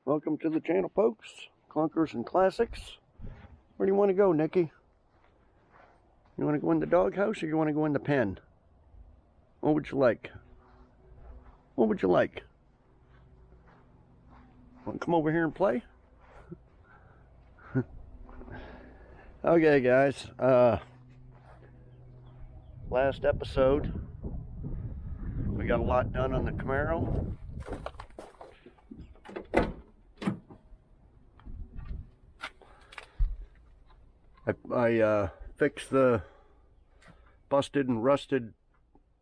Welcome to the channel, folks. Clunkers and Classics. Where do you want to go, Nikki? You want to go in the doghouse or you want to go in the pen? What would you like? What would you like? Want to come over here and play? Okay, guys. Last episode, we got a lot done on the Camaro. I fixed the busted and rusted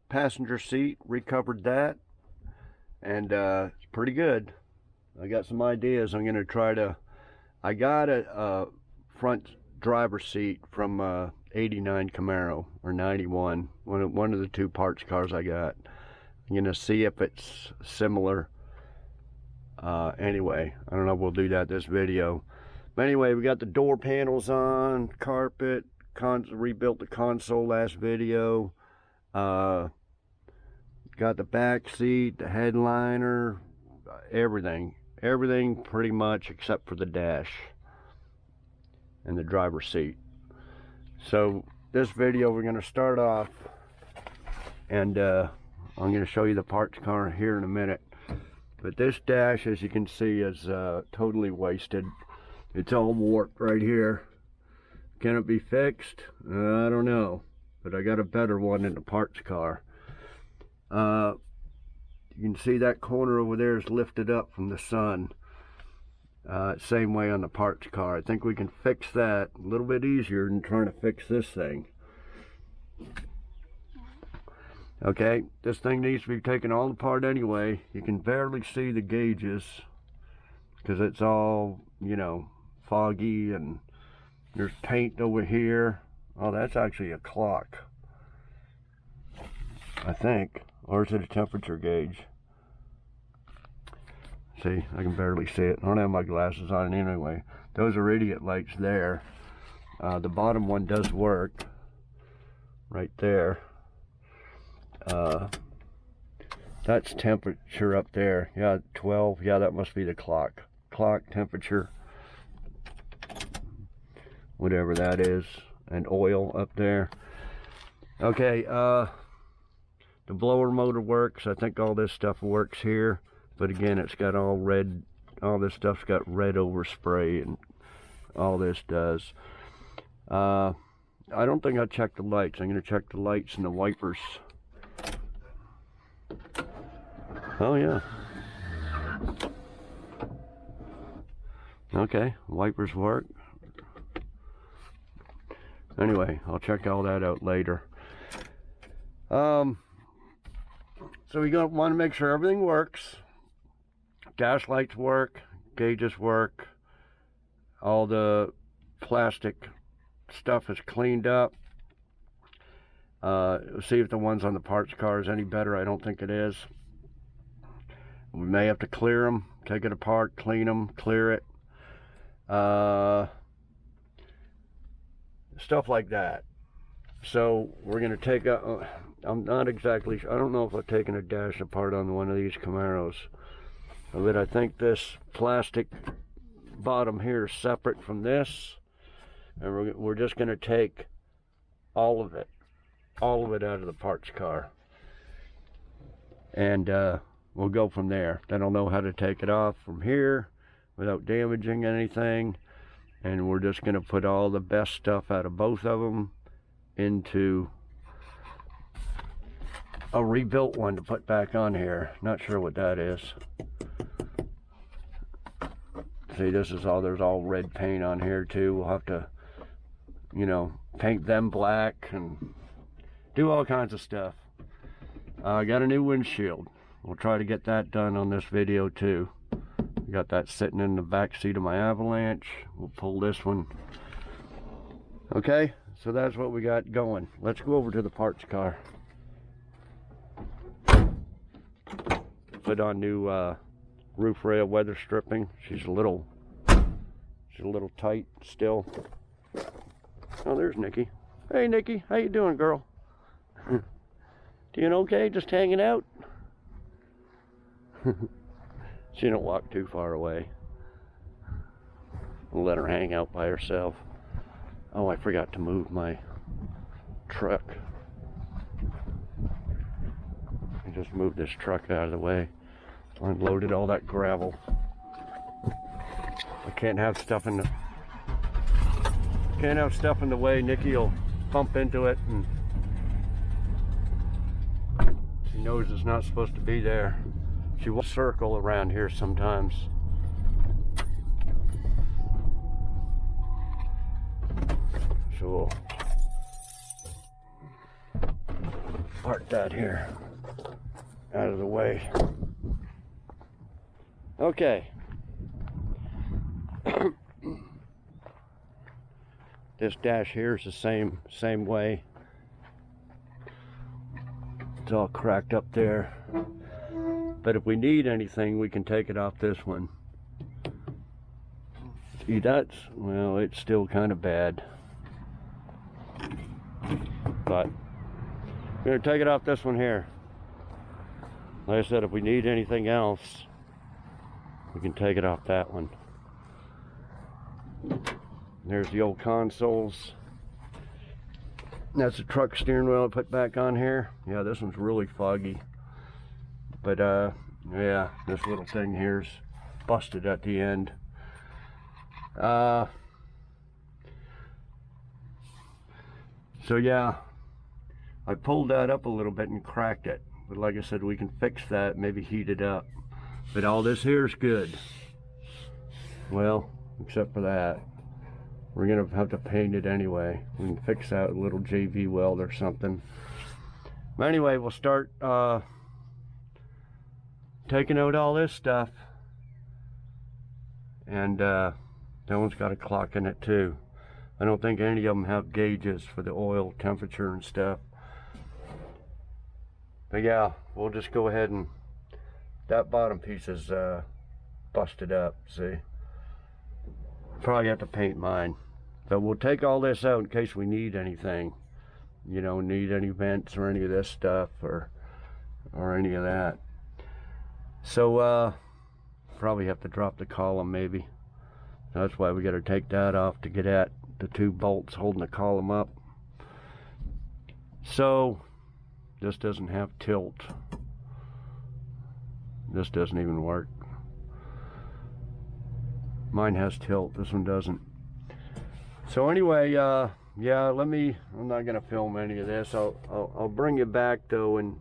passenger seat, recovered that, and it's pretty good. I got some ideas. I'm going to try to, I got a front driver's seat from 89 Camaro, or 91, one of the two parts cars I got. I'm going to see if it's similar. Anyway, I don't know if we'll do that this video. But anyway, we got the door panels on, carpet, rebuilt the console last video. Got the back seat, the headliner, everything. Everything pretty much except for the dash and the driver's seat. So this video we're going to start off, and I'm going to show you the parts car here in a minute. But this dash, as you can see, is totally wasted. It's all warped right here. Can it be fixed? I don't know, but I got a better one in the parts car. You can see that corner over there is lifted up from the sun. Same way on the parts car. I think we can fix that a little bit easier than trying to fix this thing. Okay, this thing needs to be taken all apart anyway. You can barely see the gauges because it's all, you know, foggy, and there's paint over here. Oh, that's actually a clock, I think. Or is it a temperature gauge? See, I can barely see it. I don't have my glasses on anyway. Those are idiot lights there. The bottom one does work. Right there. That's temperature up there. Yeah, 12. Yeah, that must be the clock. Clock, temperature, whatever that is, and oil up there. Okay, the blower motor works. I think all this stuff works here, but again, it's got all red. All this stuff's got red overspray, and all this does. I don't think I checked the lights. I'm going to check the lights and the wipers. Oh yeah. Okay, wipers work. Anyway, I'll check all that out later. So we want to make sure everything works. Dash lights work, gauges work, all the plastic stuff is cleaned up. See if the ones on the parts car is any better. I don't think it is. We may have to clear them, take it apart, clean them, clear it. Stuff like that. So we're going to take a, I'm not exactly sure, I don't know if I've taken a dash apart on one of these Camaros, but I think this plastic bottom here is separate from this, and we're just going to take all of it out of the parts car, and we'll go from there. Then I'll know how to take it off from here without damaging anything. And we're just going to put all the best stuff out of both of them into a rebuilt one to put back on here. Not sure what that is. See, this is all, there's all red paint on here too. We'll have to, you know, paint them black and do all kinds of stuff. I got a new windshield. We'll try to get that done on this video too. Got that sitting in the back seat of my Avalanche. We'll pull this one. Okay, so that's what we got going. Let's go over to the parts car. Put on new roof rail weather stripping. She's a little tight still. Oh, there's Nikki. Hey Nikki, how you doing, girl? Doing okay? Just hanging out? She don't walk too far away. We'll let her hang out by herself. Oh, I forgot to move my truck. I just moved this truck out of the way. Unloaded all that gravel. I can't have stuff in the way. Nikki will bump into it, and she knows it's not supposed to be there. She will circle around here sometimes. So we'll park that here out of the way. Okay. This dash here is the same way. It's all cracked up there. But if we need anything, we can take it off this one. See, well, it's still kind of bad. But we're gonna take it off this one here. Like I said, if we need anything else, we can take it off that one. There's the old consoles. That's the truck steering wheel I put back on here. Yeah, this one's really foggy. But yeah, this little thing here's busted at the end. So yeah, I pulled that up a little bit and cracked it. But like I said, we can fix that, maybe heat it up. But all this here is good. Well, except for that. We're gonna have to paint it anyway. We can fix that with a little JV weld or something. But anyway, we'll start taking out all this stuff. And that one's got a clock in it too. I don't think any of them have gauges for the oil temperature and stuff. But yeah, we'll just go ahead and, that bottom piece is busted up, see? Probably have to paint mine. But we'll take all this out in case we need anything. You know, need any vents or any of this stuff or any of that. So probably have to drop the column maybe. That's why we gotta take that off to get at the two bolts holding the column up. So this doesn't have tilt. This doesn't even work. Mine has tilt, this one doesn't. So anyway, yeah, I'm not gonna film any of this. I'll bring you back though in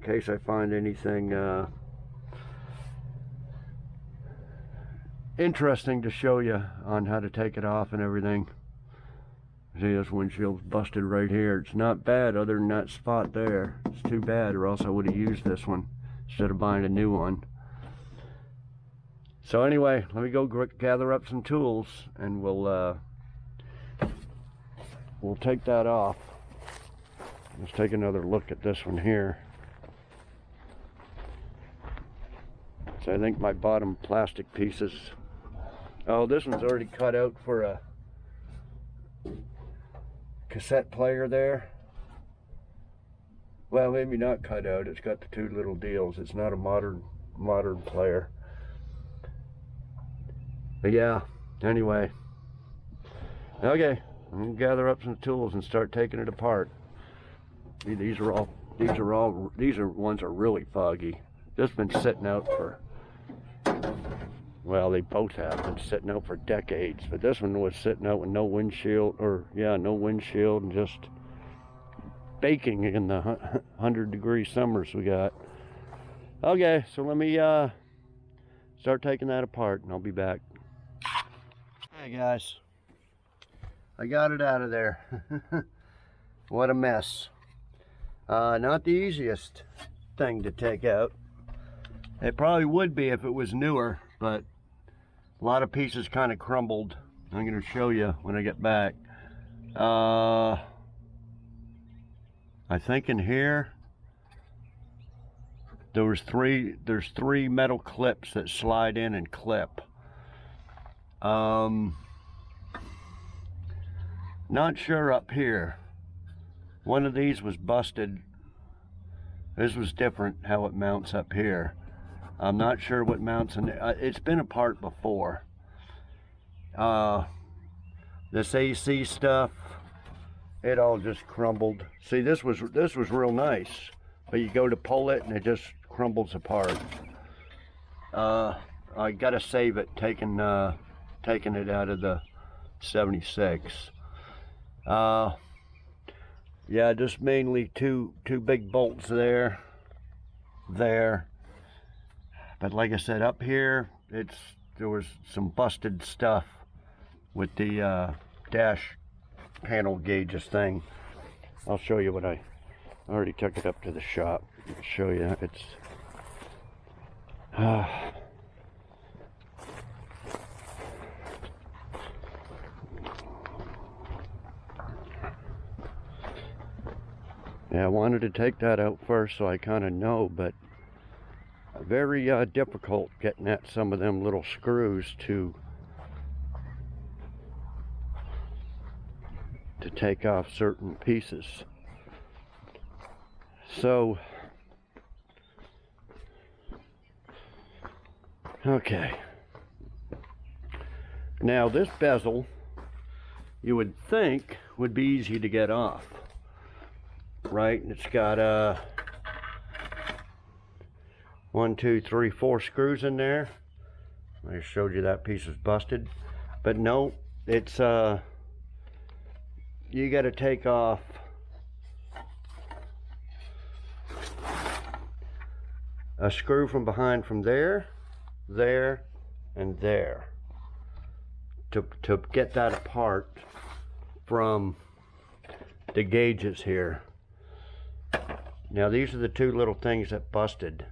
case I find anything interesting to show you on how to take it off and everything. See, this windshield's busted right here. It's not bad other than that spot there. It's too bad, or else I would have used this one instead of buying a new one. So anyway, let me go gather up some tools and we'll take that off. Let's take another look at this one here. So I think my bottom plastic pieces. Oh, this one's already cut out for a cassette player there. Well, maybe not cut out. It's got the two little deals. It's not a modern player. But yeah, anyway. Okay, I'm gonna gather up some tools and start taking it apart. See, these ones are really foggy. This has been sitting out for, well, they both have been sitting out for decades, but this one was sitting out with no windshield, or yeah, no windshield, and just baking in the 100-degree summers we got. Okay, so let me start taking that apart and I'll be back. Hey guys, I got it out of there. What a mess. Not the easiest thing to take out. It probably would be if it was newer, but a lot of pieces kind of crumbled. I'm going to show you when I get back. I think in here there's three metal clips that slide in and clip. Not sure up here. One of these was busted. This was different how it mounts up here. I'm not sure what mounts in there. It's been apart before. This AC stuff, it all just crumbled. See, this was real nice, but you go to pull it and it just crumbles apart. I gotta save it, taking it out of the 76. Yeah, just mainly two big bolts there. But like I said, up here, there was some busted stuff with the dash panel gauges thing. I'll show you what I already took it up to the shop. I'll show you. It's yeah, I wanted to take that out first so I kind of know, but very difficult getting at some of them little screws to take off certain pieces. So, okay. Now this bezel, you would think, would be easy to get off, right? It's got 1, 2, 3, 4 screws in there. I showed you that piece was busted, but no, it's you got to take off a screw from behind, from there, and there, to get that apart from the gauges here. Now these are the two little things that busted,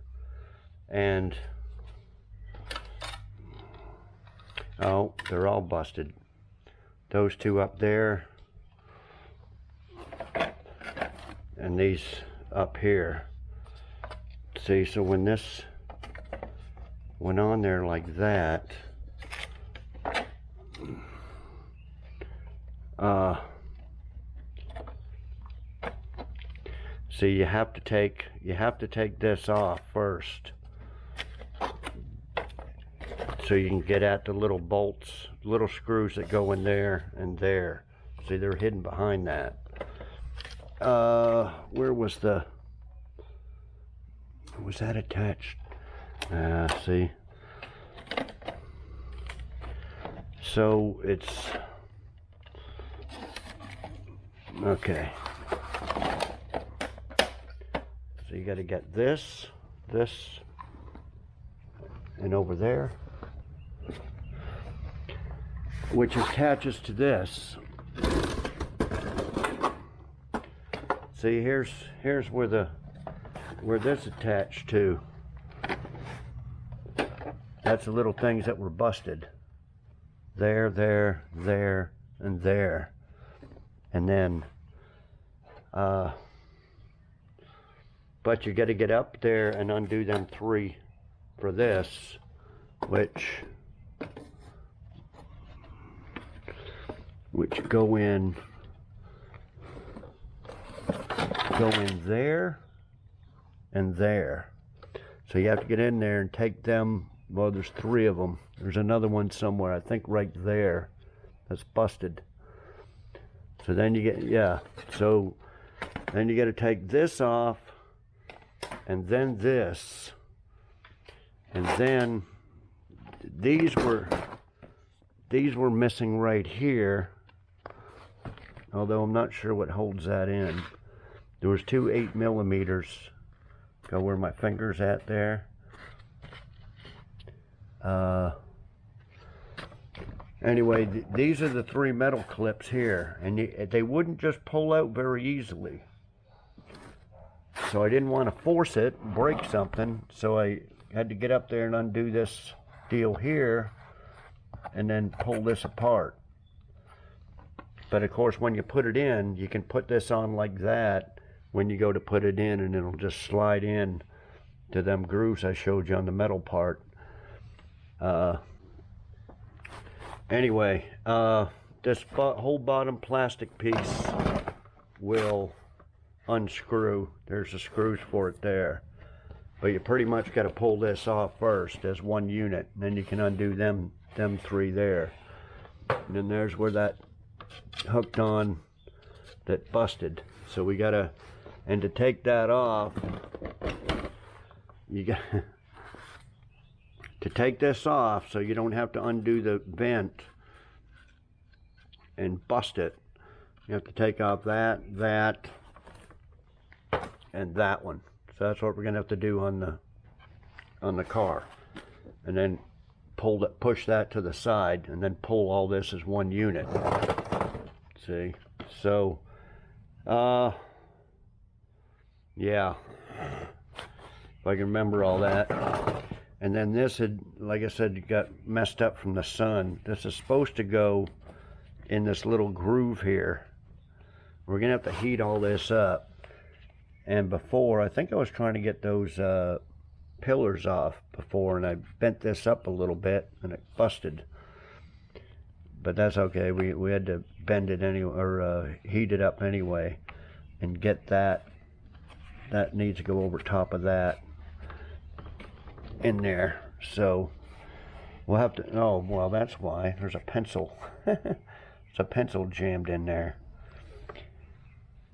and oh, they're all busted. Those two up there, and these up here. See, so when this went on there like that, see, you have to take this off first, so you can get at the little bolts, little screws that go in there and there. See, they're hidden behind that. Where was that attached? See, so it's okay. So you got to get this, and over there, which attaches to this. See, here's where this attached to. That's the little things that were busted. There, and there. And then, but you got to get up there and undo them 3 for this, which go in there and there. So you have to get in there and take them. Well, there's 3 of them. There's another one somewhere, I think right there, that's busted. So then you get, yeah, so then you got to take this off, and then this, and then these were missing right here, although I'm not sure what holds that in. There was 2 8mm, go where my finger's at there. Anyway, these are the 3 metal clips here, and they wouldn't just pull out very easily. So I didn't want to force it, break something, so I had to get up there and undo this deal here, and then pull this apart. But of course, when you put it in, you can put this on like that when you go to put it in, and it'll just slide in to them grooves I showed you on the metal part. Anyway, this whole bottom plastic piece will unscrew. There's the screws for it there. But you pretty much got to pull this off first as one unit, and then you can undo them 3 there. And then there's where that hooked on that busted. So we gotta, and to take that off, you got to take this off so you don't have to undo the vent and bust it. You have to take off that, and that one. So that's what we're gonna have to do on the car. And then push that to the side, and then pull all this as one unit. See? So, yeah. If I can remember all that. And then this had, like I said, got messed up from the sun. This is supposed to go in this little groove here. We're gonna have to heat all this up. And before, I think I was trying to get those pillars off before, and I bent this up a little bit and it busted. But that's okay. We had to bend it anyway, or heat it up anyway, and get that. That needs to go over top of that in there. So we'll have to. Oh well, that's why there's a pencil. There's a pencil jammed in there.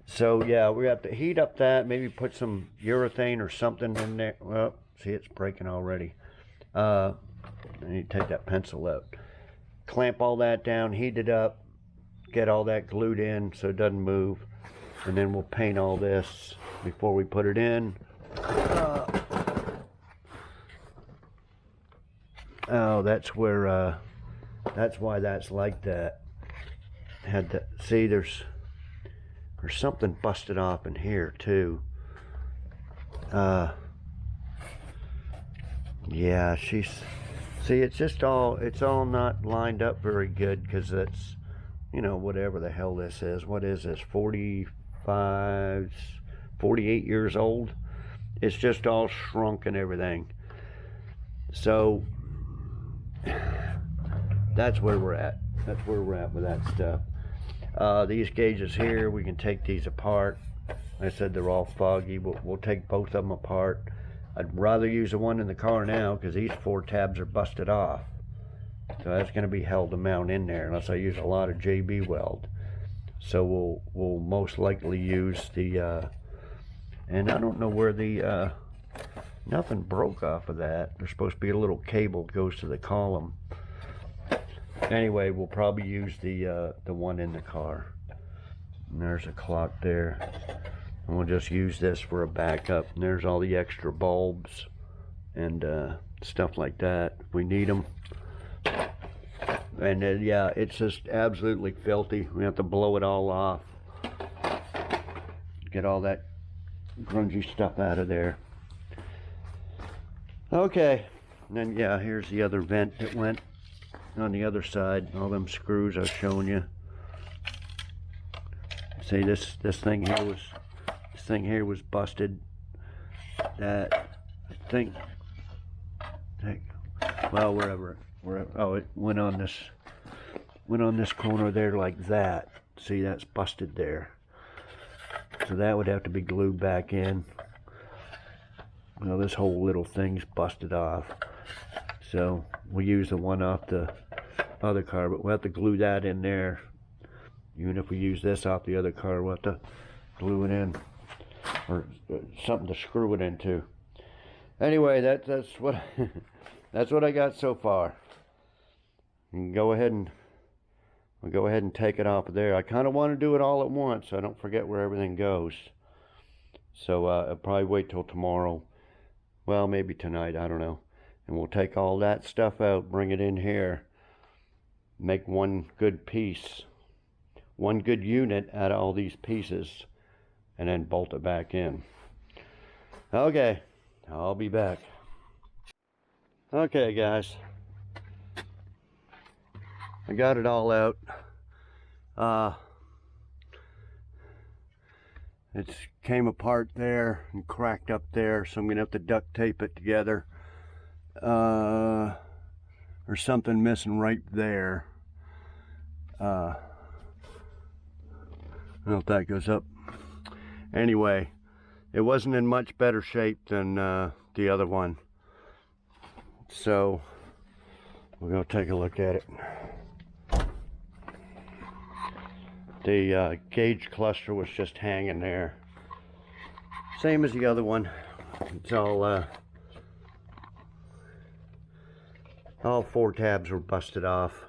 So yeah, we have to heat up that. Maybe put some urethane or something in there. Well, see, it's breaking already. I need to take that pencil out. Clamp all that down, heat it up, get all that glued in so it doesn't move, and then we'll paint all this before we put it in. Oh, that's where, that's why that's like that. Had to see, there's something busted off in here too. Yeah, see, it's just all, it's all not lined up very good, because it's, you know, whatever the hell this is. What is this, 45, 48 years old? It's just all shrunk and everything. So that's where we're at. That's where we're at with that stuff. These gauges here, we can take these apart. I said they're all foggy, but we'll take both of them apart. I'd rather use the one in the car now, because these 4 tabs are busted off. So that's going to be held to mount in there unless I use a lot of JB weld. So we'll most likely use the, and I don't know where the, nothing broke off of that. There's supposed to be a little cable that goes to the column. Anyway, we'll probably use the one in the car. And there's a clock there. And we'll just use this for a backup. And there's all the extra bulbs and stuff like that if we need them. And then, yeah, it's just absolutely filthy. We have to blow it all off. Get all that grungy stuff out of there. Okay. And then, yeah, here's the other vent that went on the other side. All them screws I was showing you. See, this thing here was busted. That, I think, well, wherever, oh, it went on this corner there like that. See, that's busted there. So that would have to be glued back in. Well, this whole little thing's busted off. So we'll use the one off the other car, but we'll have to glue that in there. Even if we use this off the other car, we'll have to glue it in, or something to screw it into. Anyway, that's what that's what I got so far. You can go ahead and we'll go ahead and take it off of there. I kind of want to do it all at once so I don't forget where everything goes. So I'll probably wait till tomorrow. Well, maybe tonight, I don't know. And we'll take all that stuff out, bring it in here, make one good piece, one good unit out of all these pieces, and then bolt it back in. Okay, I'll be back. Okay, guys, I got it all out. It came apart there and cracked up there, so I'm gonna have to duct tape it together. There's something missing right there. I don't know if that goes up. Anyway, it wasn't in much better shape than the other one. So we're gonna take a look at it. The gauge cluster was just hanging there. Same as the other one. It's all 4 tabs were busted off.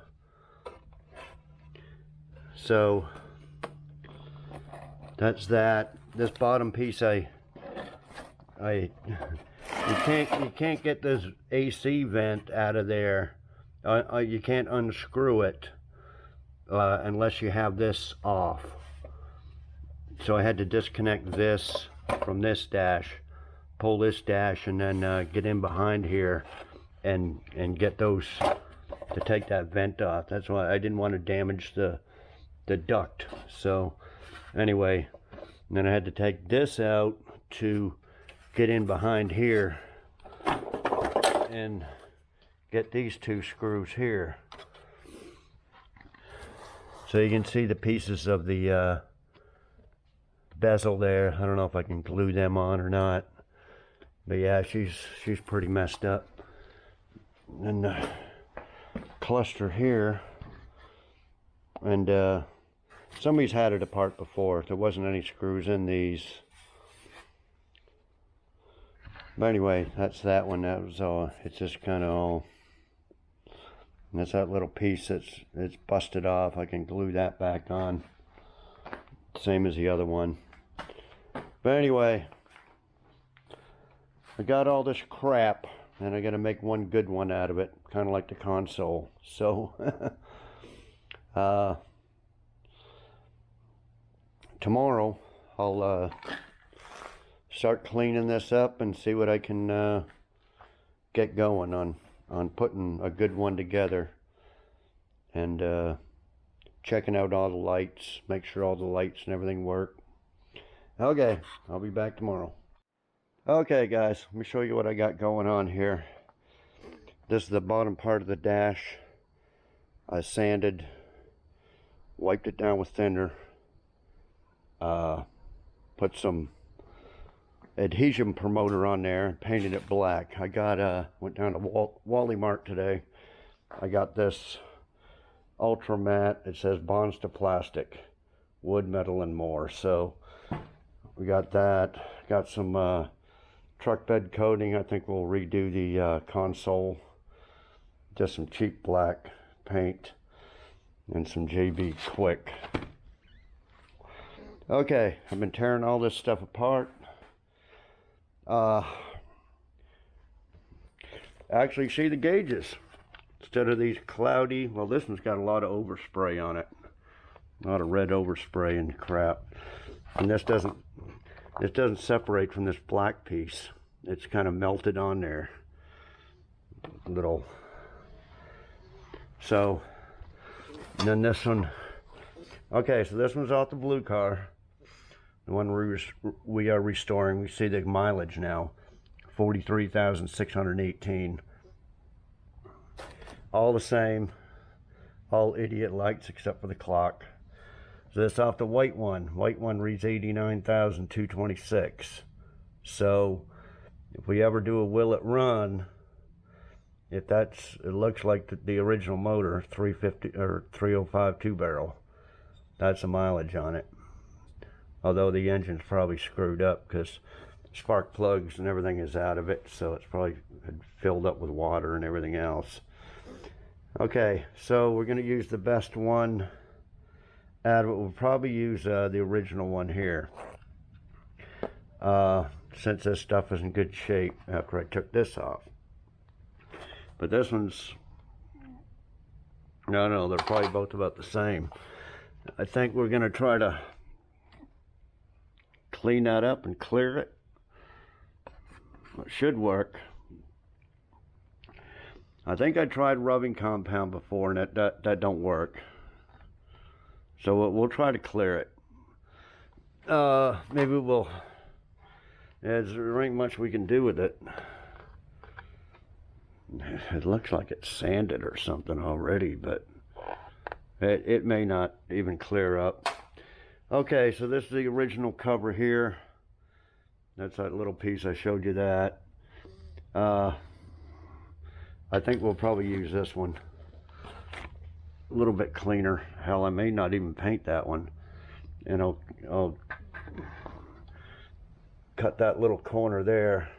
So that's that. This bottom piece, you can't get this AC vent out of there. You can't unscrew it unless you have this off. So I had to disconnect this from this dash, pull this dash, and then get in behind here and get those to take that vent off. That's why I didn't want to damage the duct. So anyway, then I had to take this out to get in behind here and get these 2 screws here. So you can see the pieces of the bezel there. I don't know if I can glue them on or not, but yeah, she's pretty messed up. And the cluster here, and somebody's had it apart before. There wasn't any screws in these. But anyway, that's that one. That was all. It's just kind of all. And that's that little piece it's busted off. I can glue that back on. Same as the other one. But anyway, I got all this crap, and I got to make one good one out of it, kind of like the console. So tomorrow I'll start cleaning this up and see what I can get going on putting a good one together, and checking out all the lights, make sure all the lights and everything work. Okay, I'll be back tomorrow. Okay guys, let me show you what I got going on here. This is the bottom part of the dash. I sanded, wiped it down with thinner, put some adhesion promoter on there and painted it black. I got went down to Wally Mart today. I got this ultra matte. It says bonds to plastic, wood, metal, and more. So we got that. Got some truck bed coating. I think we'll redo the console. Just some cheap black paint and some JB Quick. Okay, I've been tearing all this stuff apart. Actually, see the gauges. Instead of these cloudy, well, this one's got a lot of overspray on it. A lot of red overspray and crap. And this doesn't separate from this black piece. It's kind of melted on there. Little. So, and then this one. Okay, so this one's off the blue car. The one we are restoring. We see the mileage now, 43,618. All the same, all idiot lights except for the clock. So that's off the white one. White one reads 89,226. So if we ever do a will it run, if that's, it looks like the original motor, 350 or 305 2 barrel. That's the mileage on it. Although the engine's probably screwed up because spark plugs and everything is out of it, so it's probably filled up with water and everything else. Okay, so we're going to use the best one out of it. We'll probably use the original one here, since this stuff is in good shape after I took this off. But this one's, no, they're probably both about the same. I think we're going to try to clean that up and clear it. It should work. I think I tried rubbing compound before, and that don't work. So we'll try to clear it. Maybe we'll. There ain't much we can do with it. It looks like it's sanded or something already, but it may not even clear up. Okay, so this is the original cover here. That's that little piece I showed you that. I think we'll probably use this one. A little bit cleaner. Hell, I may not even paint that one. and I'll cut that little corner there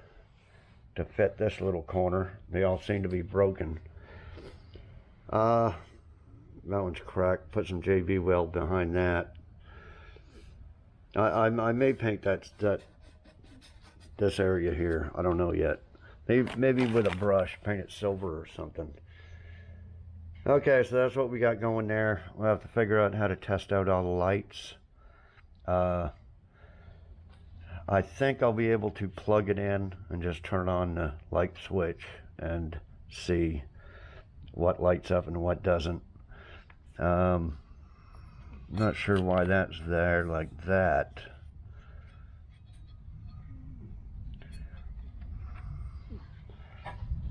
to fit this little corner. They all seem to be broken. That one's cracked. Put some JB weld behind that. I may paint this area here. I don't know yet. Maybe with a brush, paint it silver or something. Okay, so that's what we got going there. We'll have to figure out how to test out all the lights. I think I'll be able to plug it in and just turn on the light switch and see what lights up and what doesn't. Not sure why that's there like that.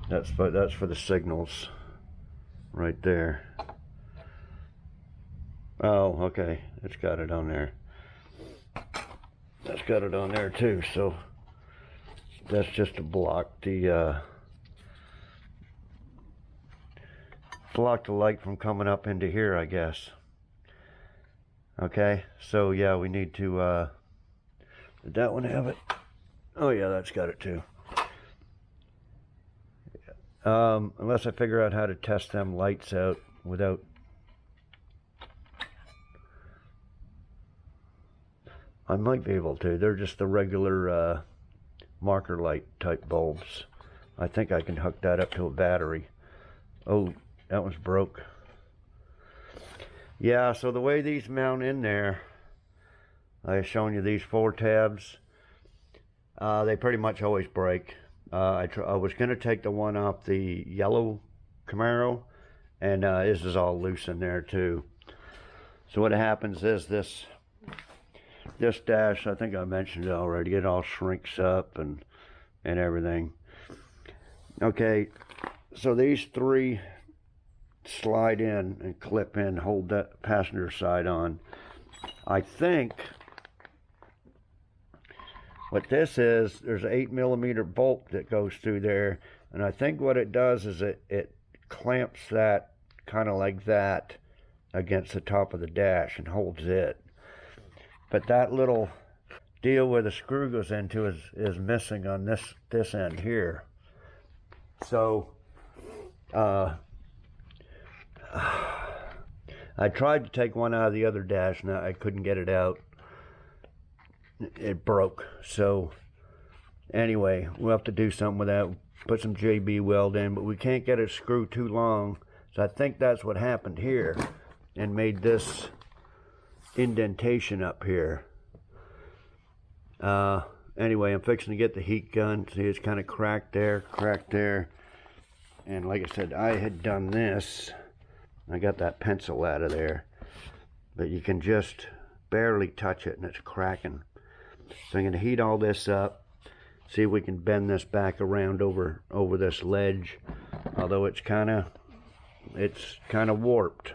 That's for the signals right there. Oh, okay, it's got it on there. That's got it on there too, so that's just to block the light from coming up into here, I guess. Okay, so yeah, we need to did that one have it? Oh yeah, that's got it too. Unless I figure out how to test them lights out without. I might be able to. They're just the regular marker light type bulbs. I think I can hook that up to a battery. Oh, that one's broke. Yeah, so the way these mount in there, I have shown you these 4 tabs. They pretty much always break. I was going to take the one off the yellow Camaro, and this is all loose in there too. So what happens is this dash, I think I mentioned it already, it all shrinks up and everything. Okay, so these 3 slide in and clip in, hold that passenger side on. I think what this is, there's an 8mm bolt that goes through there, and I think what it does is it clamps that kind of like that against the top of the dash and holds it. But that little deal where the screw goes into is missing on this end here. So I tried to take one out of the other dash and I couldn't get it out. It broke. So anyway, we'll have to do something with that. Put some JB weld in, but we can't get it screwed too long. So I think that's what happened here and made this indentation up here. Anyway, I'm fixing to get the heat gun. See, it's kind of cracked there, and like I said, I had done this. I got that pencil out of there, but you can just barely touch it and it's cracking. So I'm going to heat all this up, see if we can bend this back around over this ledge, although it's kind of warped.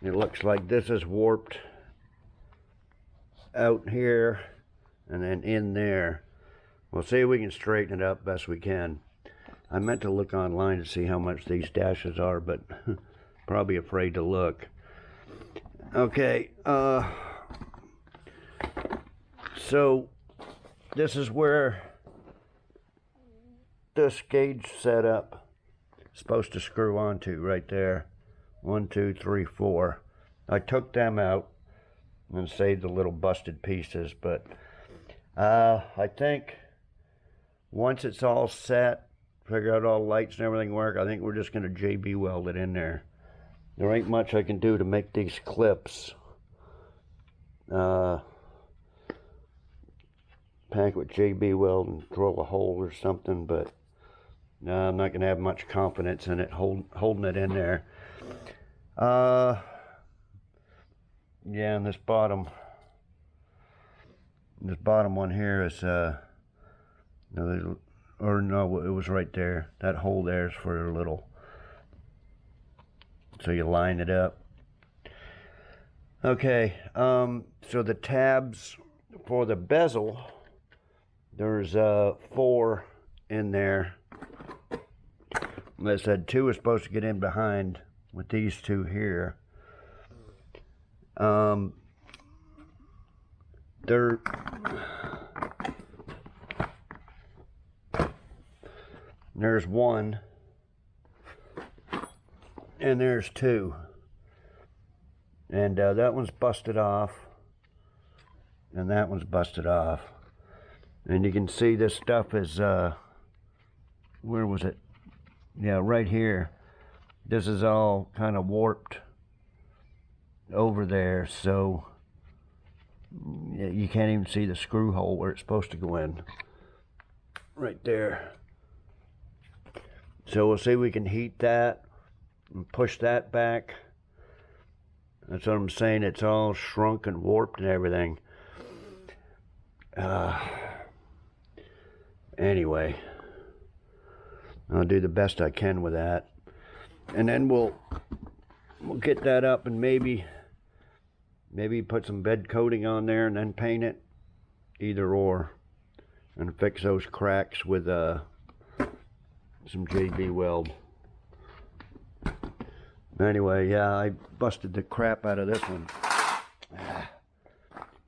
It looks like this is warped out here and then in there. We'll see if we can straighten it up best we can. I meant to look online to see how much these dashes are, but probably afraid to look. Okay, so this is where this gauge setup is supposed to screw onto, right there. 1, 2, 3, 4. I took them out and saved the little busted pieces, but I think once it's all set, figure out all the lights and everything work, I think we're just going to JB weld it in there. There ain't much I can do to make these clips. Pack with JB weld and drill a hole or something, but I'm not going to have much confidence in it holding it in there. Yeah, and this bottom one here is or no, it was right there. That hole there is for a little, so you line it up. Okay, so the tabs for the bezel, there's 4 in there. As I said, 2 is supposed to get in behind with these 2 here. There's one, and there's two, and that one's busted off, and that one's busted off, and you can see this stuff is where was it? Yeah, right here. This is all kind of warped over there, so you can't even see the screw hole where it's supposed to go in. Right there. So we'll see if we can heat that and push that back. That's what I'm saying. It's all shrunk and warped and everything. Anyway, I'll do the best I can with that, and then we'll get that up and maybe put some bed coating on there and then paint it, either or, and fix those cracks with some JB weld. Anyway, yeah, I busted the crap out of this one.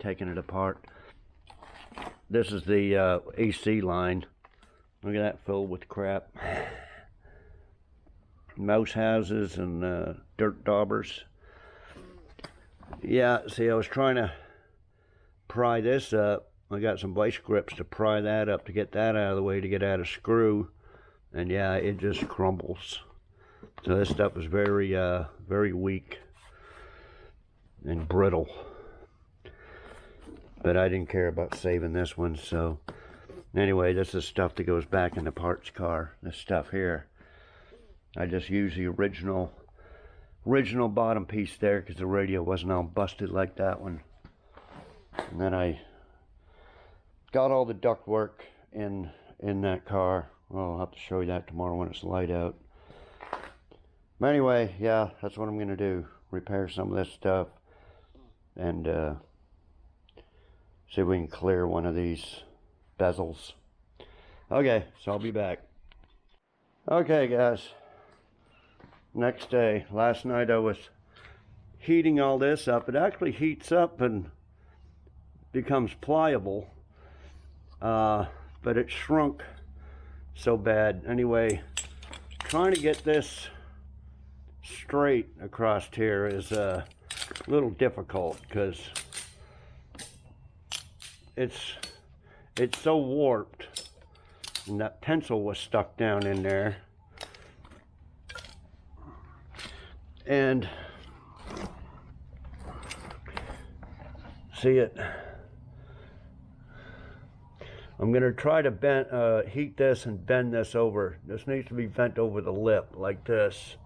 Taking it apart. This is the AC line. Look at that, filled with crap. Mouse houses and dirt daubers. Yeah, see, I was trying to pry this up. I got some vice grips to pry that up to get that out of the way, to get out a screw. And yeah, it just crumbles. So this stuff is very, very weak and brittle. But I didn't care about saving this one, so anyway, this is stuff that goes back in the parts car. This stuff here, I just used the original bottom piece there because the radio wasn't all busted like that one. And then I got all the ductwork in that car. Well, I'll have to show you that tomorrow when it's light out. But anyway, yeah, that's what I'm going to do. Repair some of this stuff and see if we can clear one of these bezels. Okay, so I'll be back. Okay, guys. Next day. Last night I was heating all this up. It actually heats up and becomes pliable. But it shrunk so bad. Anyway, trying to get this straight across here is a little difficult because it's so warped, and that pencil was stuck down in there, and see it. I'm going to try to heat this and bend this over. This needs to be bent over the lip like this.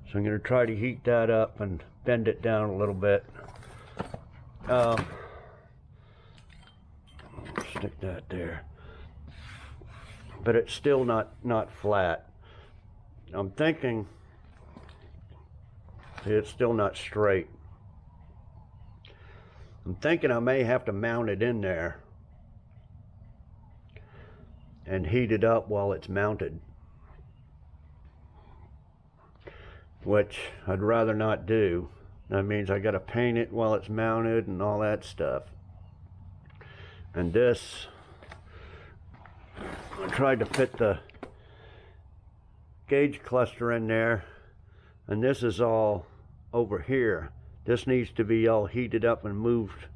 So I'm going to try to heat that up and bend it down a little bit. Stick that there. But it's still not flat. I'm thinking it's still not straight. I'm thinking I may have to mount it in there and heat it up while it's mounted, which I'd rather not do. That means I gotta paint it while it's mounted and all that stuff. And this, I tried to fit the gauge cluster in there, and this is all over here. This needs to be all heated up and moved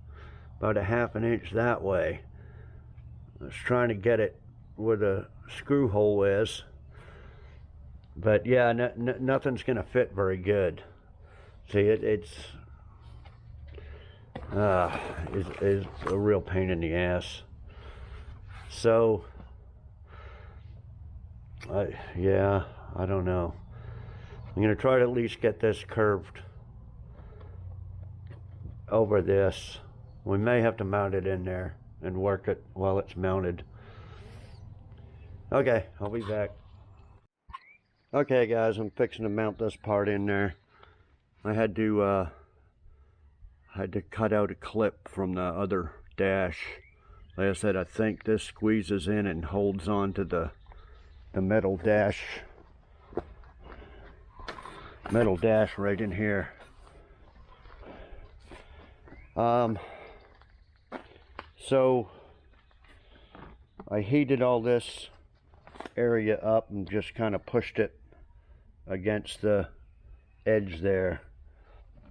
about a ½ an inch that way. I was trying to get it where the screw hole is, but yeah, nothing's gonna fit very good. See, it's a real pain in the ass. So yeah, I don't know. I'm gonna try to at least get this curved over this. We may have to mount it in there and work it while it's mounted. Okay, I'll be back. Okay guys, I'm fixing to mount this part in there. I had to cut out a clip from the other dash. Like I said, I think this squeezes in and holds on to the metal dash right in here. So I heated all this area up and just kind of pushed it against the edge there.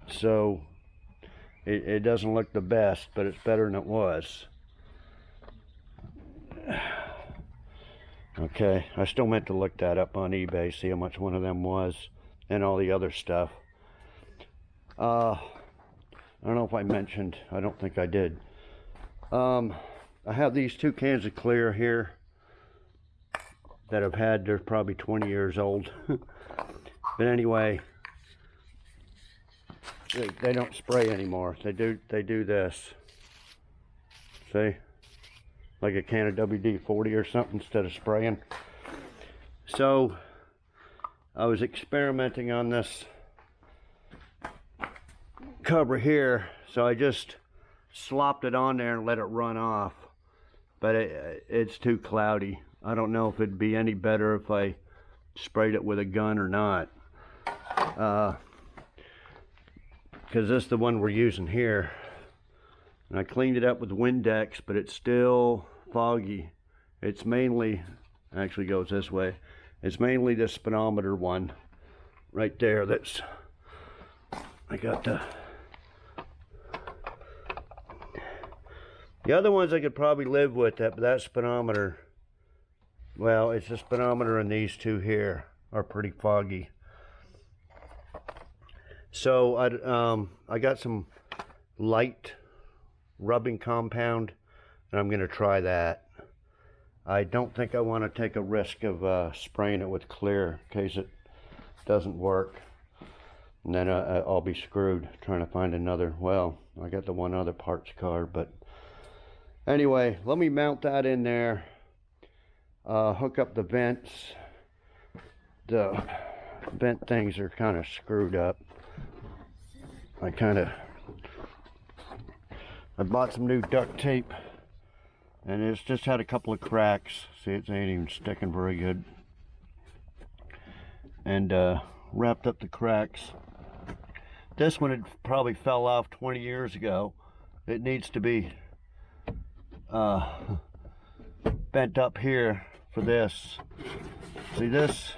So it doesn't look the best, but it's better than it was. Okay, I still meant to look that up on eBay, see how much one of them was, and all the other stuff. I don't know if I mentioned, I don't think I did. I have these 2 cans of clear here that I've had, they're probably 20 years old. But anyway, they don't spray anymore. They do this. See? Like a can of WD-40 or something instead of spraying. So I was experimenting on this cover here, so I just slopped it on there and let it run off, but it's too cloudy. I don't know if it'd be any better if I sprayed it with a gun or not, because this is the one we're using here. And I cleaned it up with Windex, but it's still foggy. It's mainly, actually goes this way, it's mainly the speedometer one right there that's, I got the other ones I could probably live with, but that speedometer, well, it's the speedometer and these 2 here are pretty foggy. So I got some light rubbing compound, and I'm going to try that. I don't think I want to take a risk of spraying it with clear in case it doesn't work, and then I'll be screwed trying to find another. Well, I got the one other parts card, but anyway, let me mount that in there, hook up the vents. The vent things are kind of screwed up. I bought some new duct tape, and it's just had a couple of cracks. See, it ain't even sticking very good. And wrapped up the cracks. This one had probably fell off 20 years ago. It needs to be bent up here for this. See this?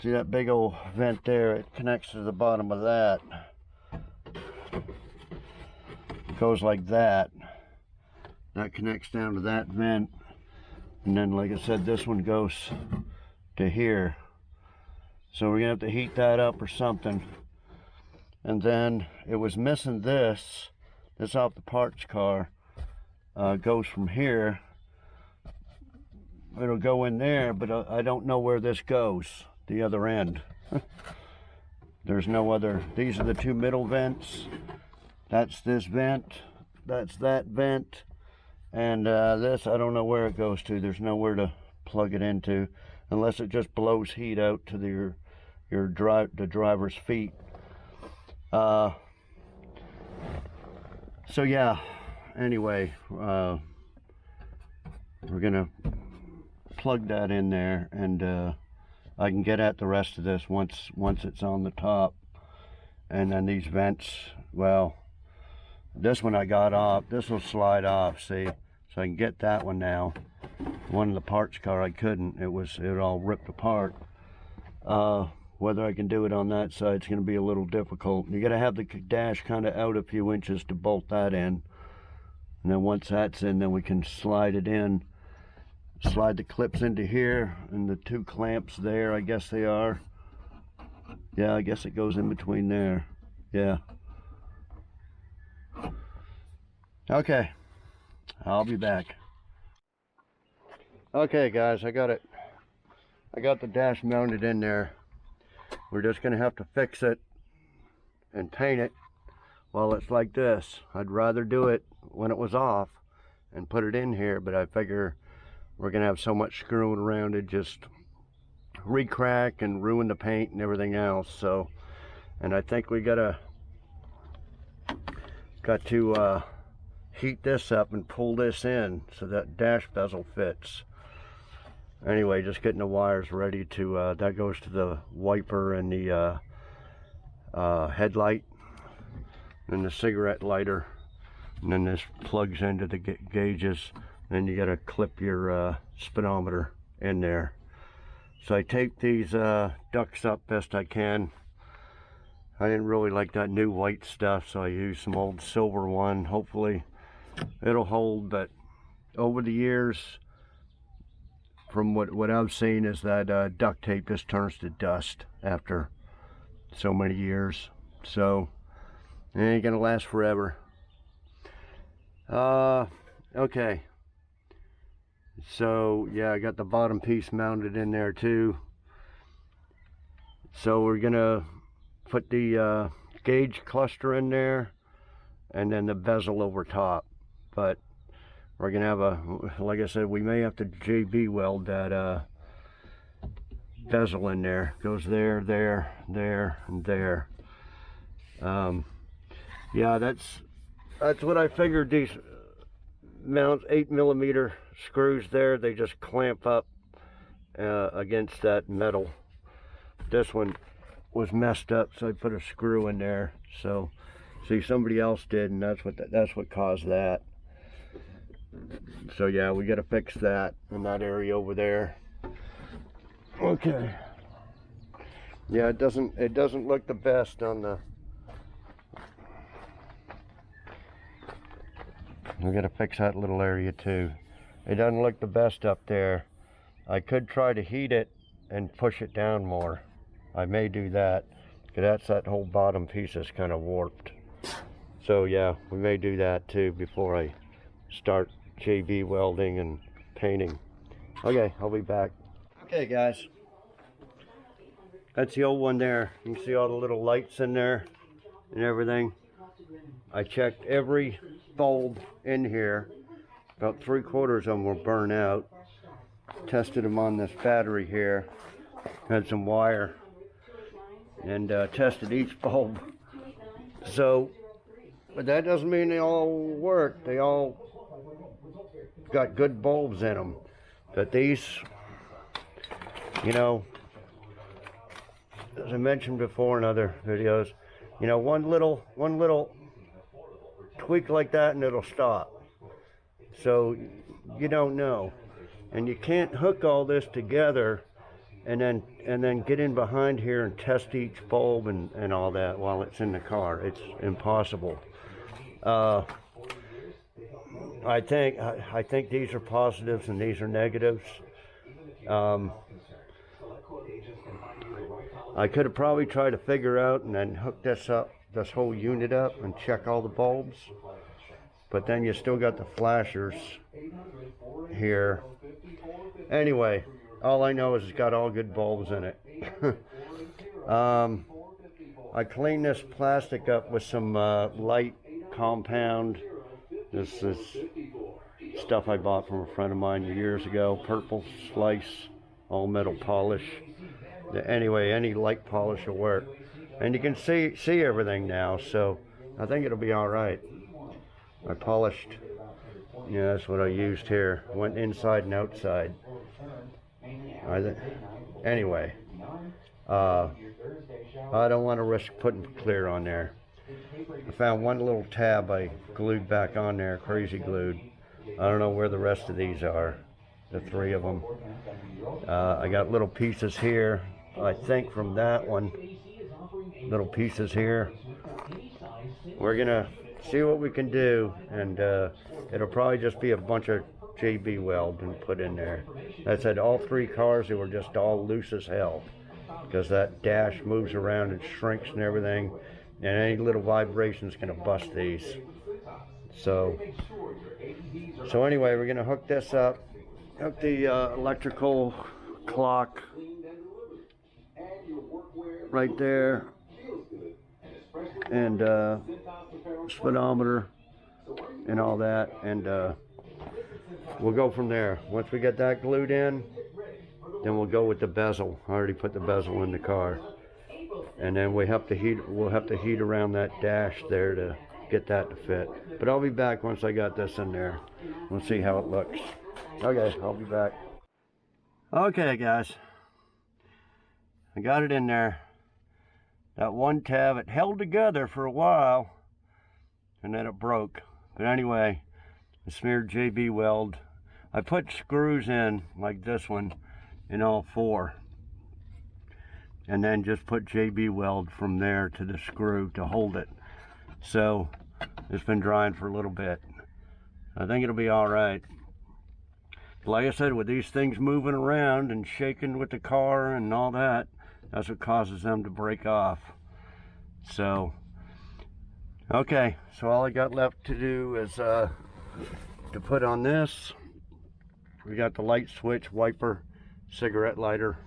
See that big old vent there? It connects to the bottom of that. Goes like that. That connects down to that vent, and then, like I said, this one goes to here. So we're gonna have to heat that up or something. And then it was missing this off the parts car. Goes from here. It'll go in there, but I don't know where this goes, the other end. There's no other. These are the 2 middle vents. That's this vent, that's that vent, and this, I don't know where it goes to. There's nowhere to plug it into, unless it just blows heat out to the driver's feet. So yeah, anyway, we're gonna plug that in there, and I can get at the rest of this once it's on the top. And then these vents, well, this one I got off. This will slide off, see? So I can get that one now. One in the parts car I couldn't. It all ripped apart. Whether I can do it on that side is going to be a little difficult. You got to have the dash kind of out a few inches to bolt that in. And then once that's in, then we can slide it in. Slide the clips into here, and the 2 clamps there, I guess they are. Yeah, I guess it goes in between there. Yeah. Okay, I'll be back. Okay guys, I got the dash mounted in there. We're just gonna have to fix it and paint it while it's like this. I'd rather do it when it was off and put it in here, but I figure we're gonna have so much screwing around it just re-crack and ruin the paint and everything else. So, and I think we got to heat this up and pull this in so that dash bezel fits. Anyway, just getting the wires ready to that goes to the wiper and the headlight. and the cigarette lighter, and then this plugs into the gauges. Then you gotta clip your speedometer in there. So I taped these ducts up best I can. I didn't really like that new white stuff, so I used some old silver one. Hopefully it'll hold, but over the years, from what I've seen, is that duct tape just turns to dust after so many years. So it ain't gonna last forever. Okay. So yeah, I got the bottom piece mounted in there too. So we're gonna put the gauge cluster in there and then the bezel over top. But we're gonna have like I said, we may have to JB weld that bezel in there. Goes there, there, there, and there. Yeah, that's what I figured. These mounts, 8mm screws there, they just clamp up against that metal. This one was messed up, so I put a screw in there. So see, somebody else did, and that's what caused that. So yeah, we got to fix that in that area over there. Okay. Yeah, it doesn't look the best on the. We got to fix that little area too. It doesn't look the best up there. I could try to heat it and push it down more. I may do that, because that whole bottom piece is kind of warped. So yeah, we may do that too before I start JB welding and painting. Okay, I'll be back. Okay guys, that's the old one there. You can see all the little lights in there and everything. I checked every bulb in here. About 3/4 of them were burned out. Tested them on this battery here. Had some wire. And tested each bulb. So, but that doesn't mean they all work. They all got good bulbs in them. But these, you know, as I mentioned before in other videos, you know, one little tweak like that and it'll stop. So you don't know, and you can't hook all this together and then get in behind here and test each bulb and all that while it's in the car. It's impossible. I think these are positives and these are negatives. I could have probably tried to figure out and then hook this whole unit up and check all the bulbs, but then you still got the flashers here. Anyway, all I know is it's got all good bulbs in it. I cleaned this plastic up with some light compound. This is stuff I bought from a friend of mine years ago. Purple slice, all metal polish. Anyway, any light polish will work. And you can see everything now, so I think it'll be all right. I polished, yeah, that's what I used here. Went inside and outside. Anyway, I don't want to risk putting clear on there. I found one little tab I glued back on there, crazy glued. I don't know where the rest of these are, the 3 of them. I got little pieces here, I think from that one. Little pieces here. We're gonna see what we can do, and it'll probably just be a bunch of JB weld and put in there. I said all 3 cars, they were just all loose as hell, because that dash moves around and shrinks and everything, and any little vibration's gonna bust these. So anyway, we're gonna hook this up, hook the electrical clock right there, and speedometer and all that, and we'll go from there. Once we get that glued in, then we'll go with the bezel. I already put the bezel in the car, and then we'll have to heat around that dash there to get that to fit. But I'll be back once I got this in there. We'll see how it looks. Okay, I'll be back. Okay guys, I got it in there. That one tab, it held together for a while, and then it broke. But anyway, I smeared JB Weld. I put screws in like this one in all 4, and then just put JB Weld from there to the screw to hold it. So it's been drying for a little bit. I think it'll be all right. Like I said, with these things moving around and shaking with the car and all that, that's what causes them to break off. So, okay, so all I got left to do is to put on this. We got the light switch, wiper, cigarette lighter,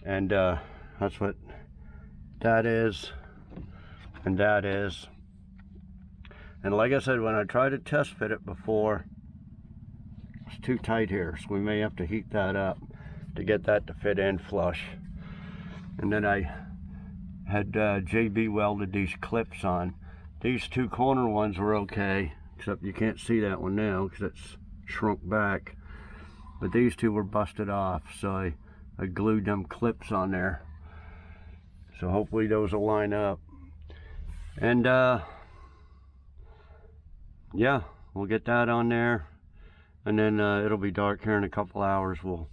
and that's what that is, and that is. And like I said, when I tried to test fit it before, it's too tight here, so we may have to heat that up to get that to fit in flush. And then I had JB welded these clips on. These 2 corner ones were okay, except you can't see that one now because it's shrunk back. But these 2 were busted off, so I glued them clips on there. So hopefully those will line up. And yeah, we'll get that on there. And then it'll be dark here in a couple hours. We'll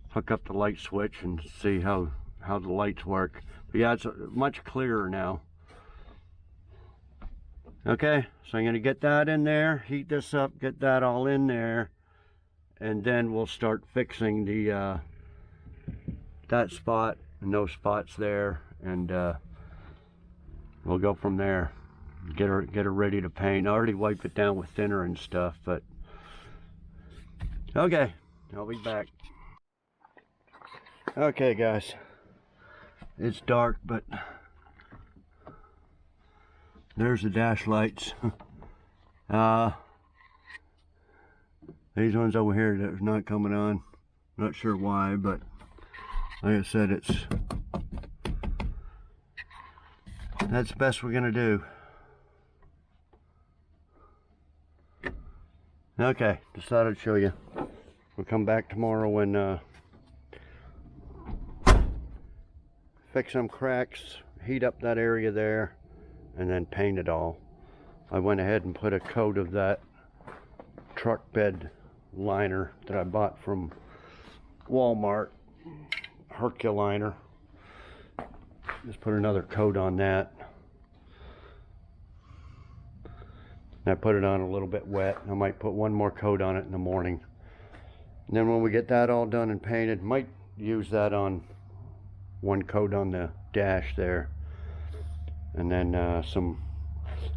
hook up the light switch and see how the lights work. But yeah, it's much clearer now. Okay, so I'm gonna get that in there, heat this up, get that all in there, and then we'll start fixing the that spot and those spots there, and we'll go from there. Get her ready to paint. I already wiped it down with thinner and stuff, but okay, I'll be back. Okay guys, it's dark, but there's the dash lights. These ones over here that's not coming on. Not sure why, but like I said, that's the best we're gonna do. Okay, just thought I'd show you. We'll come back tomorrow and fix some cracks, heat up that area there, and then paint it all. I went ahead and put a coat of that truck bed liner that I bought from Walmart, Herculiner. Just put another coat on that. And I put it on a little bit wet. I might put one more coat on it in the morning. And then when we get that all done and painted, might use that on one coat on the dash there. And then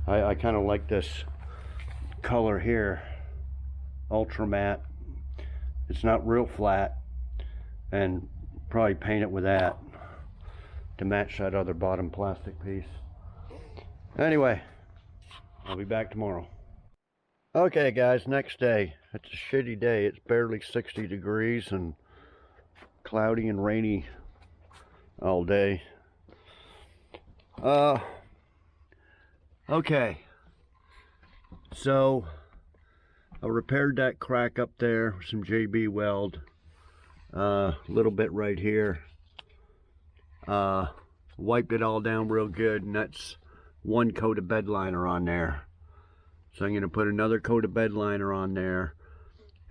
I kind of like this color here, ultra matte. It's not real flat, and probably paint it with that to match that other bottom plastic piece. Anyway, I'll be back tomorrow. Okay guys, next day. It's a shitty day. It's barely 60 degrees and cloudy and rainy all day. Okay, so I repaired that crack up there with some JB Weld, a little bit right here, wiped it all down real good, and that's one coat of bed liner on there. So I'm going to put another coat of bed liner on there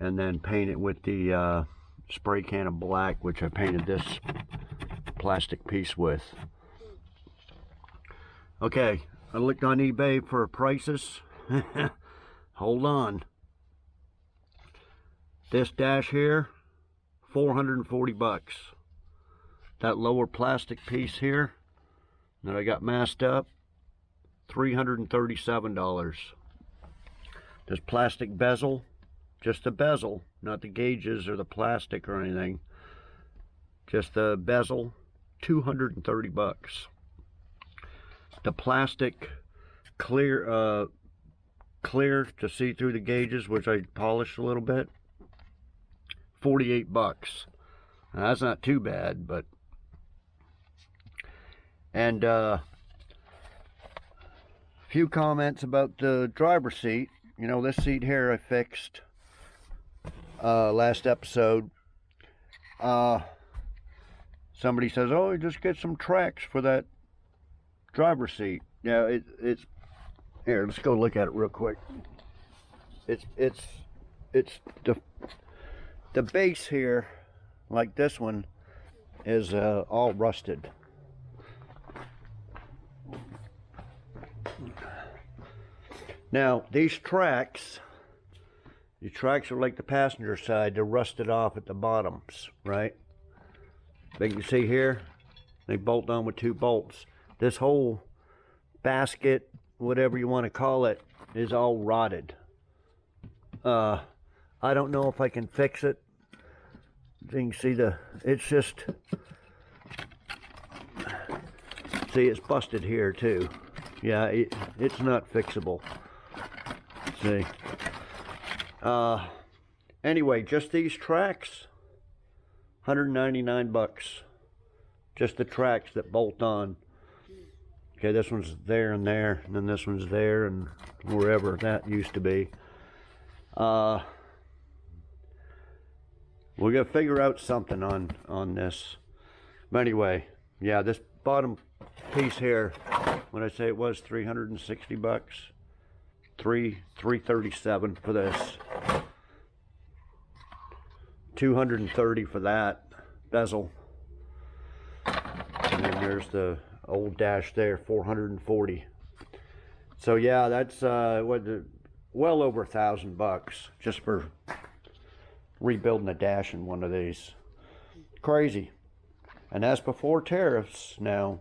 and then paint it with the spray can of black, which I painted this plastic piece with. Okay, I looked on eBay for prices. Hold on. This dash here, 440 bucks. That lower plastic piece here that I got masked up, $337. This plastic bezel, just the bezel, not the gauges or the plastic or anything. Just the bezel, 230 bucks. The plastic clear to see through the gauges, which I polished a little bit, 48 bucks. Now, that's not too bad, but and few comments about the driver's seat. You know, this seat here I fixed last episode. Somebody says, oh, just get some tracks for that driver's seat. Yeah, it's here. Let's go look at it real quick. It's the base here, like this one, is all rusted. Now these tracks are like the passenger side. They're rusted off at the bottoms, right? But you can see here, they bolt on with 2 bolts. This whole basket, whatever you want to call it, is all rotted. I don't know if I can fix it. You can see it's just, see, it's busted here too. Yeah, it's not fixable. See. Anyway, just these tracks, 199 bucks. Just the tracks that bolt on. Okay, this one's there and there, and then this one's there and wherever that used to be. We're gonna figure out something on this. But anyway, yeah, this bottom piece here, when I say it was 360 bucks, 337 for this, 230 for that bezel, and then there's the old dash there, 440. So yeah, that's well over $1,000 just for rebuilding a dash in one of these. Crazy. And that's before tariffs. Now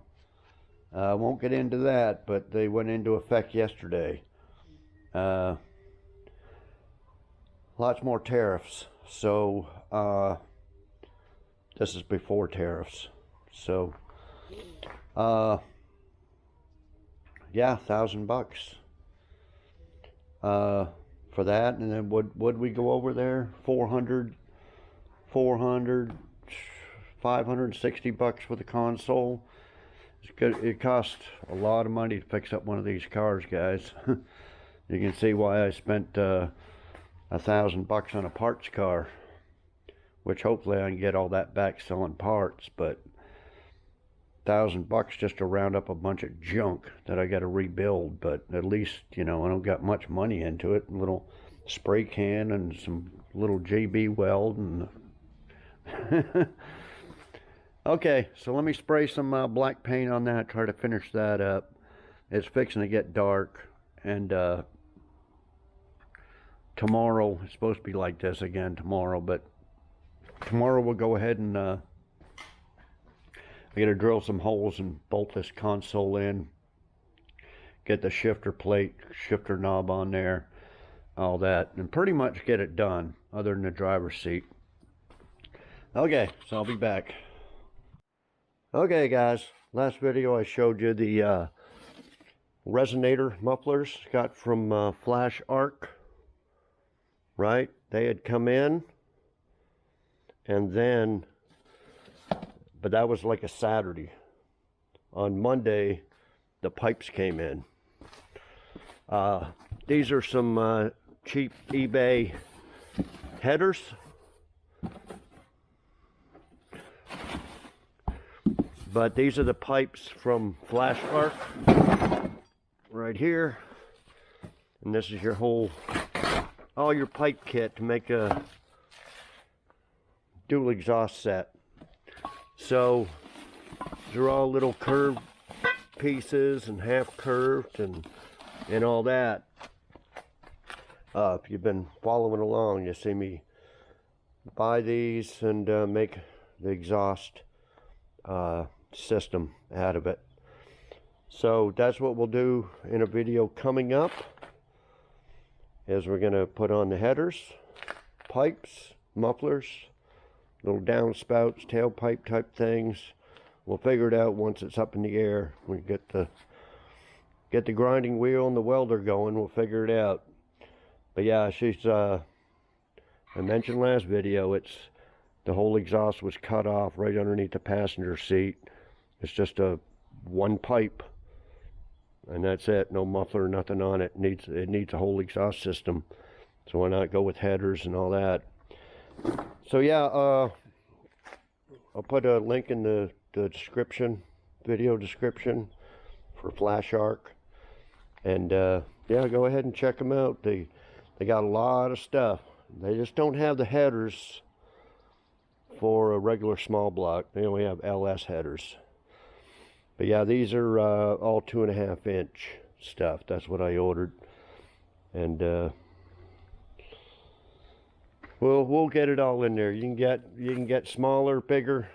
I won't get into that, but they went into effect yesterday. Lots more tariffs. So this is before tariffs. So yeah, $1,000 for that. And then would we go over there? 400, 560 bucks for the console. It costs a lot of money to fix up one of these cars, guys. You can see why I spent $1,000 on a parts car, which hopefully I can get all that back selling parts. But $1,000 just to round up a bunch of junk that I got to rebuild. But at least, you know, I don't got much money into it. A little spray can and some little JB weld and okay, so let me spray some black paint on that, try to finish that up. It's fixing to get dark, and tomorrow it's supposed to be like this again tomorrow, but tomorrow we'll go ahead and I gotta drill some holes and bolt this console in, get the shifter plate, shifter knob on there, all that, and pretty much get it done other than the driver's seat. Okay, so I'll be back. Okay guys, last video I showed you the resonator mufflers got from Flashark, right? They had come in, and then, but that was like a Saturday. On Monday, the pipes came in. These are some cheap eBay headers. But these are the pipes from Flashark right here, and this is your all your pipe kit to make a dual exhaust set. So they're all little curved pieces and half curved and all that. If you've been following along, you see me buy these and make the exhaust system out of it. So that's what we'll do in a video coming up, is we're going to put on the headers, pipes, mufflers, little downspouts, tailpipe type things. We'll figure it out once it's up in the air. We get the grinding wheel and the welder going, we'll figure it out. But yeah, she's I mentioned last video, the whole exhaust was cut off right underneath the passenger seat. It's just one pipe, and that's it. No muffler, nothing on it. It needs a whole exhaust system. So why not go with headers and all that? So yeah, I'll put a link in the description, video description, for Flashark. And yeah, go ahead and check them out. They got a lot of stuff. They just don't have the headers for a regular small block. They only have LS headers. But yeah, these are all 2.5 inch stuff. That's what I ordered. And we'll get it all in there. You can get smaller, bigger,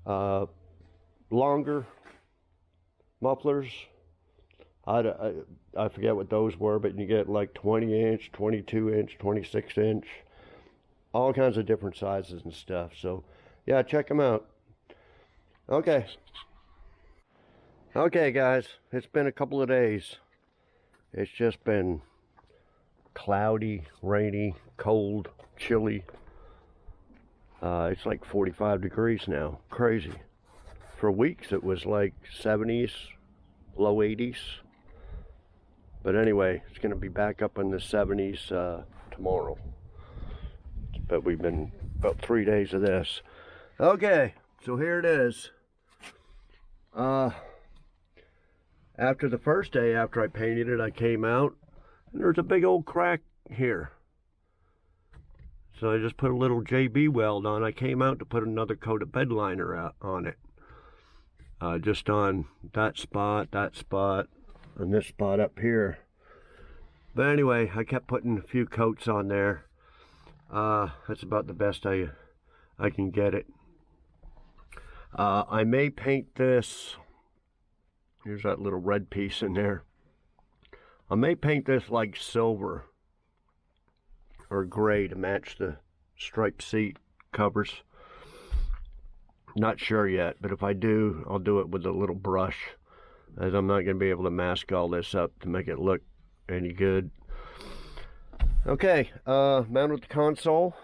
longer mufflers. I forget what those were, but you get like 20 inch, 22 inch, 26 inch, all kinds of different sizes and stuff. So yeah, check them out. Okay guys, it's been a couple of days. It's just been cloudy, rainy, cold, chilly. It's like 45 degrees now. Crazy. For weeks it was like 70s, low 80s. But anyway, it's going to be back up in the 70s tomorrow. But we've been about 3 days of this. Okay, so here it is. After the first day, after I painted it, I came out, and there's a big old crack here. So I just put a little JB weld on. I came out to put another coat of bed liner on it. Just on that spot, and this spot up here. But anyway, I kept putting a few coats on there. That's about the best I can get it. I may paint this. Here's that little red piece in there. I may paint this like silver or gray to match the striped seat covers. Not sure yet, but if I do, I'll do it with a little brush, as I'm not going to be able to mask all this up to make it look any good. Okay, mounted the console.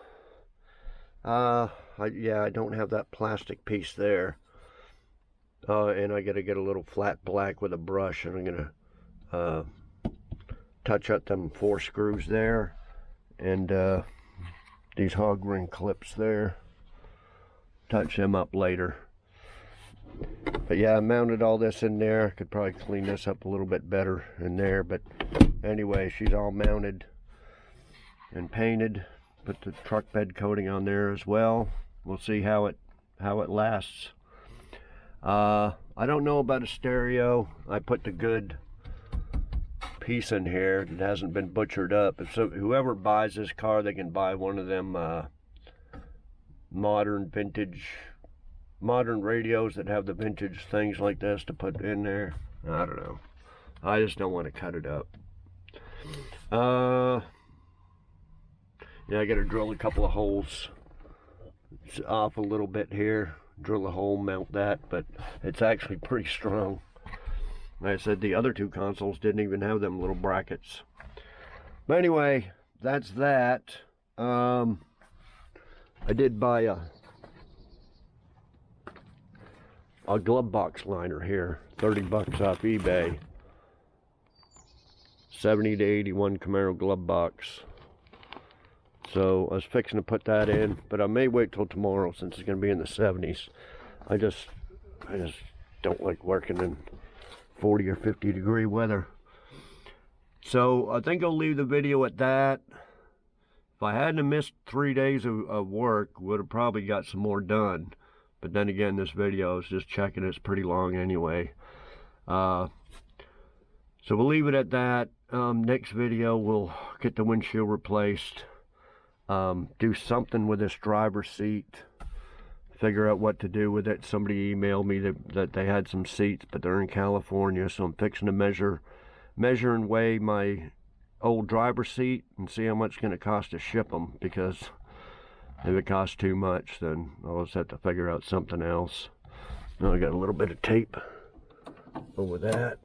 Yeah, I don't have that plastic piece there. And I got to get a little flat black with a brush, and I'm going to touch up them 4 screws there, and these hog ring clips there. Touch them up later. But yeah, I mounted all this in there. I could probably clean this up a little bit better in there, but anyway, she's all mounted and painted. Put the truck bed coating on there as well. We'll see how it lasts. I don't know about a stereo. I put the good piece in here that hasn't been butchered up. So whoever buys this car, they can buy one of them modern radios that have the vintage things like this to put in there. I don't know. I just don't want to cut it up. Yeah, I got to drill a couple of holes. It's off a little bit here. Drill a hole, mount that, but it's actually pretty strong. Like I said, the other 2 consoles didn't even have them little brackets. But anyway, that's that. I did buy a glove box liner here, 30 bucks off eBay. 70 to 81 Camaro glove box. So I was fixing to put that in, but I may wait till tomorrow since it's going to be in the 70s. I just don't like working in 40 or 50 degree weather. So I think I'll leave the video at that. If I hadn't missed 3 days of work, would have probably got some more done. But then again, this video is just checking. It's pretty long anyway. So we'll leave it at that. Next video, we'll get the windshield replaced. Do something with this driver's seat. Figure out what to do with it. Somebody emailed me that they had some seats, but they're in California, so I'm fixing to measure and weigh my old driver's seat and see how much it's going to cost to ship them, because if it costs too much, then I'll just have to figure out something else. Now I got a little bit of tape over that.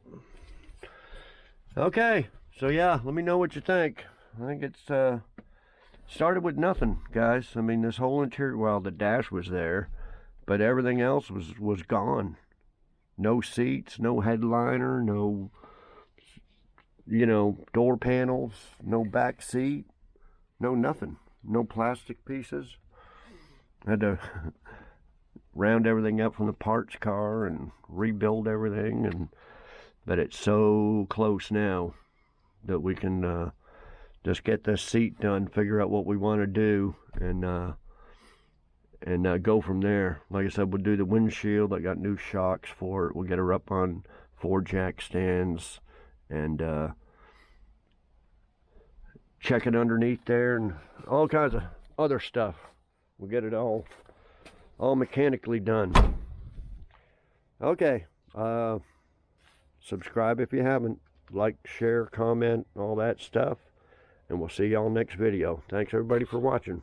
Okay, so yeah, let me know what you think. I think it's started with nothing, guys. I mean, this whole interior, well, the dash was there, but everything else was gone. No seats, no headliner, no, you know, door panels, no back seat, no nothing. No plastic pieces. I had to round everything up from the parts car and rebuild everything. But it's so close now that we can just get this seat done, figure out what we want to do, and go from there. Like I said, we'll do the windshield. I got new shocks for it. We'll get her up on 4 jack stands and check it underneath there and all kinds of other stuff. We'll get it all mechanically done. Okay, subscribe if you haven't. Like, share, comment, all that stuff. And we'll see y'all next video. Thanks everybody for watching.